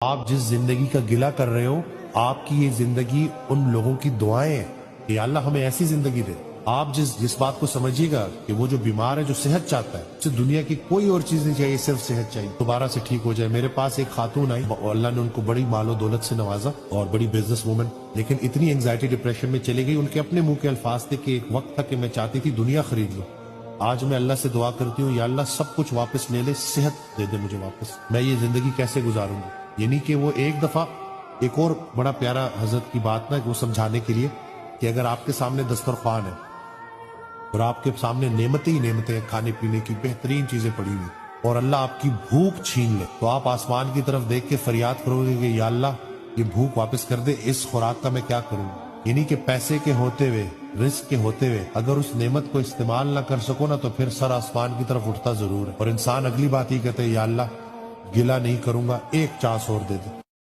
آپ جس زندگی کا گلہ کر رہے ہو، آپ کی یہ زندگی ان لوگوں کی دعائیں ہیں کہ یا اللہ ہمیں ایسی زندگی دے۔ آپ جس بات کو سمجھیے گا کہ وہ جو بیمار ہے، جو صحت چاہتا ہے، اسے دنیا کی کوئی اور چیز نہیں چاہیے، صرف صحت چاہیے، دوبارہ سے ٹھیک ہو جائے۔ میرے پاس ایک خاتون آئی، اللہ نے ان کو بڑی مال و دولت سے نوازا اور بڑی بزنس وومن، لیکن اتنی انگزائٹی ڈپریشن میں چلی گئی، ان کے اپنے منہ کے الفاظ تھے کہ ایک وقت تھا کہ میں چاہتی تھی دنیا خرید لوں۔ آج میں اللہ سے دعا کرتی ہوں، یا اللہ سب کچھ واپس لے لے، صحت دے دے مجھے واپس، میں یہ زندگی کیسے گزاروں گی؟ یعنی کہ وہ ایک دفعہ ایک اور بڑا پیارا حضرت کی بات نا، وہ سمجھانے کے لیے کہ اگر آپ کے سامنے دسترخوان ہے اور آپ کے سامنے نعمتیں ہی نعمتیں ہیں، کھانے پینے کی بہترین چیزیں پڑی ہوئی، اور اللہ آپ کی بھوک چھین لے، تو آپ آسمان کی طرف دیکھ کے فریاد کرو گے کہ یا اللہ یہ بھوک واپس کر دے، اس خوراک کا میں کیا کروں؟ یعنی کہ پیسے کے ہوتے ہوئے، رزق کے ہوتے ہوئے اگر اس نعمت کو استعمال نہ کر سکو نا، تو پھر سر آسمان کی طرف اٹھتا ضرور ہے۔ اور انسان اگلی بات ہی کہتے ہیں، یا اللہ گلہ نہیں کروں گا، ایک چانس اور دے دے۔